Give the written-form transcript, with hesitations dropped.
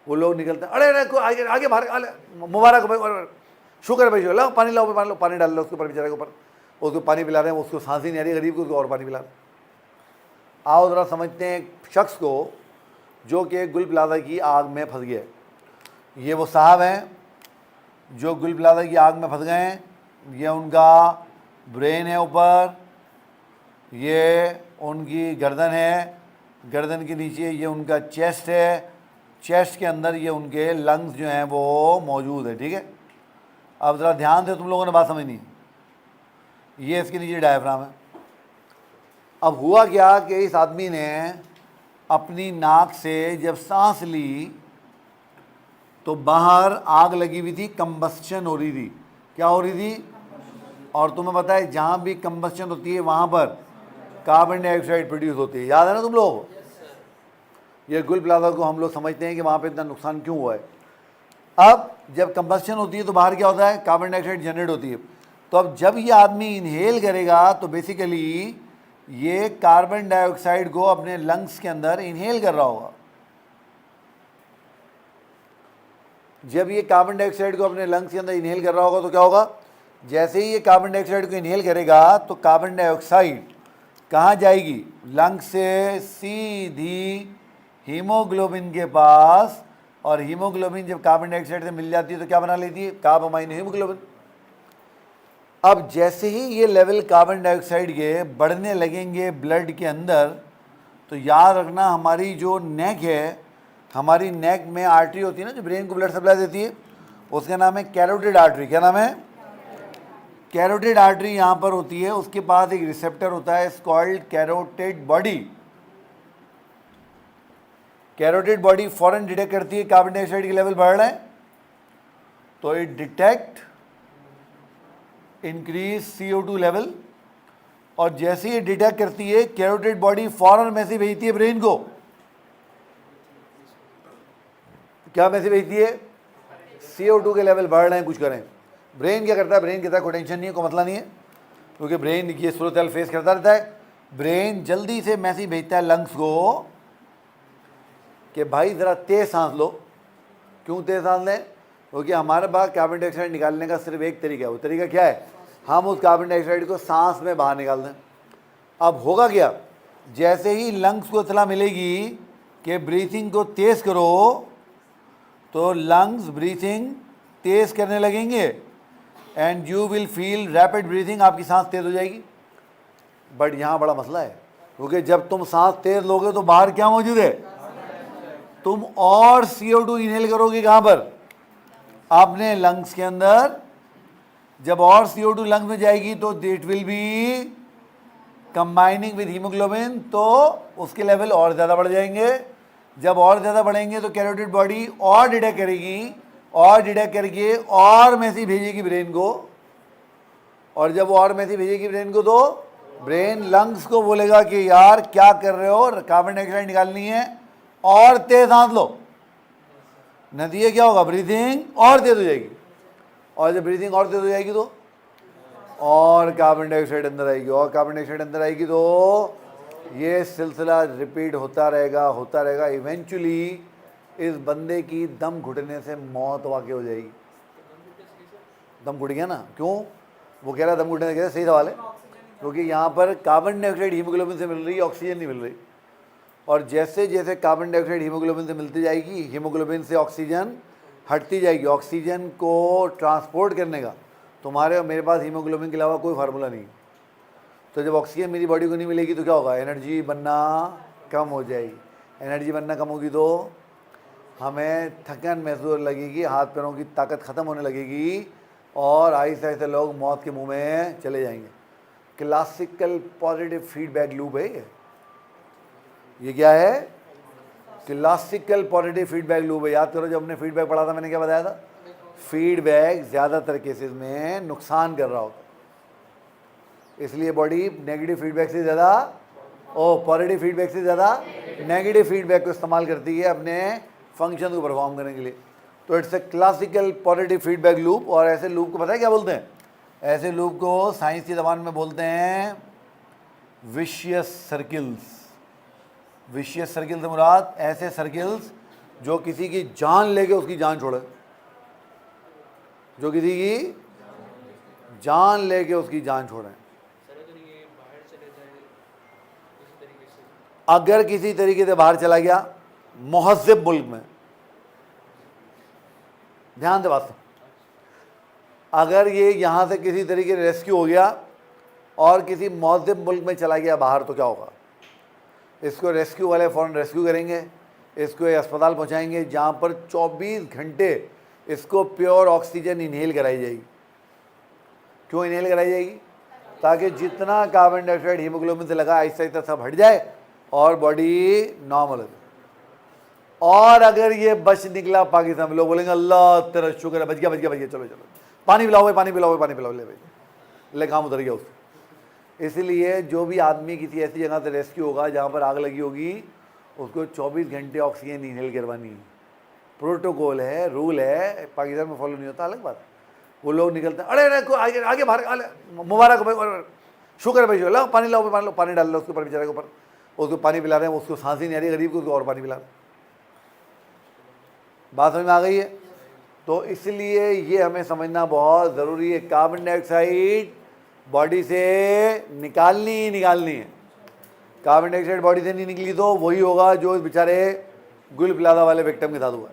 वो लोग निकलते हैं, अरे अरे आगे आगे बाहर, मुबारक भाई, शुक्र है भाई, शुक्र, लाओ पानी, लाओ पानी, लो पानी डाल लो उसके ऊपर, बेचारे के ऊपर, उसको पानी पिला रहे हैं, उसको सांस ही नहीं आ रही गरीब को, उसको और पानी पिला रहे हैं। आओ ज़रा समझते हैं एक शख्स को जो कि गुल प्लाजा की आग में फंस गया। ये वो साहब हैं जो गुल प्लाजा की आग में फंस गए हैं। ये उनका ब्रेन है ऊपर, ये उनकी गर्दन है, गर्दन के नीचे ये उनका चेस्ट है, चेस्ट के अंदर ये उनके लंग्स जो हैं वो मौजूद है। ठीक है, अब ज़रा ध्यान से तुम लोगों ने बात समझनी है। ये इसके नीचे डायफ्राम है। अब हुआ क्या कि इस आदमी ने अपनी नाक से जब सांस ली तो बाहर आग लगी हुई थी, कंबस्शन हो रही थी। क्या हो रही थी? और तुम्हें पता है जहाँ भी कंबस्शन होती है वहाँ पर कार्बन डाइऑक्साइड प्रोड्यूस होती है। याद है ना तुम लोग? ये गुल प्लाजा को हम लोग समझते हैं कि वहाँ पे इतना नुकसान क्यों हुआ है। अब जब कंबस्शन होती है तो बाहर क्या होता है? कार्बन डाइऑक्साइड जनरेट होती है। तो अब जब ये आदमी इनहेल करेगा तो बेसिकली ये कार्बन डाइऑक्साइड को अपने लंग्स के अंदर इनहेल कर रहा होगा। जब ये कार्बन डाइऑक्साइड को अपने लंग्स के अंदर इनहेल कर रहा होगा तो क्या होगा? जैसे ही ये कार्बन डाइऑक्साइड को इनहेल करेगा तो कार्बन डाइऑक्साइड कहाँ जाएगी? लंग्स से सीधी हीमोग्लोबिन के पास, और हीमोग्लोबिन जब कार्बन डाइऑक्साइड से मिल जाती है तो क्या बना लेती है? कार्बामाइन हीमोग्लोबिन। अब जैसे ही ये लेवल कार्बन डाइऑक्साइड के बढ़ने लगेंगे ब्लड के अंदर, तो याद रखना हमारी जो नेक है, हमारी नेक में आर्टरी होती है ना जो ब्रेन को ब्लड सप्लाई देती है, उसका नाम है कैरोटिड आर्टरी। क्या नाम है? कैरोटिड आर्टरी यहाँ पर होती है, उसके पास एक रिसेप्टर होता है called carotid body. Carotid body फौरन डिटेक्ट करती है कार्बन डाइऑक्साइड के लेवल बढ़ रहे हैं, तो it detect increase CO2 level, और जैसे ही डिटेक्ट करती है कैरोटिड बॉडी फौरन मैसेज भेजती है ब्रेन को। क्या मैसेज भेजती है? CO2 के लेवल बढ़ रहे हैं, कुछ करें। ब्रेन क्या करता है? ब्रेन कहता है कोई टेंशन नहीं है, कोई मसला नहीं है, क्योंकि ब्रेन ये सूरत हाल फेस करता रहता है। ब्रेन जल्दी से मैसेज भेजता है लंग्स को कि भाई ज़रा तेज सांस लो। क्यों तेज सांस लें? क्योंकि हमारे पास कार्बन डाइऑक्साइड निकालने का सिर्फ एक तरीका है। वो तरीका क्या है? हम उस कार्बन डाइऑक्साइड को सांस में बाहर निकाल दें। अब होगा क्या? जैसे ही लंग्स को इतला मिलेगी कि ब्रीथिंग को तेज़ करो, तो लंग्स ब्रीथिंग तेज़ करने लगेंगे and you will feel rapid breathing, आपकी सांस तेज़ हो जाएगी। बट यहाँ बड़ा मसला है, क्योंकि जब तुम सांस तेज़ लोगे तो बाहर क्या मौजूद है? तुम और CO2 इनहेल करोगे। कहाँ पर? अपने लंग्स के अंदर। जब और CO2 लंग्स में जाएगी तो it will be combining with haemoglobin, तो उसके लेवल और ज़्यादा बढ़ जाएंगे। जब और ज़्यादा बढ़ेंगे तो कैरोटिड बॉडी और डिटेक्ट करेगी, और डिटेक्ट करके और मैसेज भेजेगी ब्रेन को, और जब वो और मैसेज भेजेगी ब्रेन को तो ब्रेन लंग्स को बोलेगा कि यार क्या कर रहे हो, कार्बन डाइऑक्साइड निकालनी है और तेज सांस लो। नतीजा क्या होगा? ब्रीथिंग और तेज हो जाएगी, और जब ब्रीथिंग और तेज हो जाएगी तो और कार्बन डाइऑक्साइड अंदर आएगी, और कार्बन डाइऑक्साइड अंदर आएगी, तो ये सिलसिला रिपीट होता रहेगा। इवेंचुअली इस बंदे की दम घुटने से मौत वाक़ई हो जाएगी। दम घुट गया ना? क्यों? वो कह रहा दम घुटने से, सही सवाल है, क्योंकि यहाँ पर कार्बन डाइऑक्साइड हीमोग्लोबिन से मिल रही है, ऑक्सीजन नहीं मिल रही। और जैसे जैसे कार्बन डाइऑक्साइड हीमोग्लोबिन से मिलती जाएगी, हीमोग्लोबिन से ऑक्सीजन हटती जाएगी। ऑक्सीजन को ट्रांसपोर्ट करने का तुम्हारे और मेरे पास हीमोग्लोबिन के अलावा कोई फार्मूला नहीं। तो जब ऑक्सीजन मेरी बॉडी को नहीं मिलेगी तो क्या होगा? एनर्जी बनना कम हो जाएगी। एनर्जी बनना कम होगी तो हमें थकन महसूस लगेगी, हाथ पैरों की ताकत ख़त्म होने लगेगी, और आहिस्ते आहिस्ते लोग मौत के मुंह में चले जाएंगे। क्लासिकल पॉजिटिव फीडबैक लूप है ये क्या है? क्लासिकल पॉजिटिव फीडबैक लूप है। याद करो जब हमने फीडबैक पढ़ा था, मैंने क्या बताया था? फीडबैक ज़्यादातर केसेस में नुकसान कर रहा होता, इसलिए बॉडी नेगेटिव फीडबैक से ज़्यादा पॉजिटिव फीडबैक से ज़्यादा नेगेटिव फीडबैक को इस्तेमाल करती है अपने फंक्शन को परफॉर्म करने के लिए। तो it's a classical positive feedback loop. और ऐसे लूप को पता है क्या बोलते हैं? ऐसे लूप को साइंस की ज़बान में बोलते हैं विशियस सर्किल्स। विशियस सर्किल से मुराद ऐसे सर्किल्स जो किसी की जान लेके उसकी जान छोड़े, जो किसी की जान लेके उसकी जान छोड़े। अगर किसी तरीके से बाहर चला गया मुहज़्ज़ब मुल्क में, ध्यान से बात सुन, अगर ये यहाँ से किसी तरीके से रेस्क्यू हो गया और किसी मुहज़्ज़ब मुल्क में चला गया बाहर, तो क्या होगा? इसको रेस्क्यू वाले फ़ौरन रेस्क्यू करेंगे, इसको एक अस्पताल पहुँचाएंगे जहाँ पर 24 घंटे इसको प्योर ऑक्सीजन इनहेल कराई जाएगी। क्यों इनहेल कराई जाएगी? ताकि जितना कार्बन डाइऑक्साइड हीमोग्लोबिन से लगा आहिस्ता आहिस्ता सब हट जाए और बॉडी नॉर्मल हो जाए। और अगर ये बच निकला पाकिस्तान में, लोग बोलेंगे अल्लाह तेरा शुक्र है, बच गया बच गया बच गया, चलो चलो पानी पिलाओ भाई, पानी पिलाओ भाई, पानी पिलाओ, ले भाई, ले काम उतर गया उससे। इसलिए जो भी आदमी किसी ऐसी जगह से रेस्क्यू होगा जहाँ पर आग लगी होगी, उसको 24 घंटे ऑक्सीजन इनहेल करवानी है। प्रोटोकॉल है, रूल है, पाकिस्तान में फॉलो नहीं होता, अलग बात। वो लोग निकलते हैं, अरे अरे आगे आगे बाहर, मुबारक भाई, शुक्र है भाई, लो पानी लाओ, पानी लो, पानी डाल लो उसके ऊपर, बेचारे के ऊपर, उसको पानी पिला रहे हैं, उसको सांस ही नहीं आ रही गरीब को, उसको और पानी पिला रहे हैं। बात समझ में आ गई है? तो इसलिए ये हमें समझना बहुत ज़रूरी है, कार्बन डाइऑक्साइड बॉडी से निकालनी ही निकालनी है। कार्बन डाइऑक्साइड बॉडी से नहीं निकली तो वही होगा जो बेचारे गुल प्लाजा वाले विक्टिम के साथ हुआ।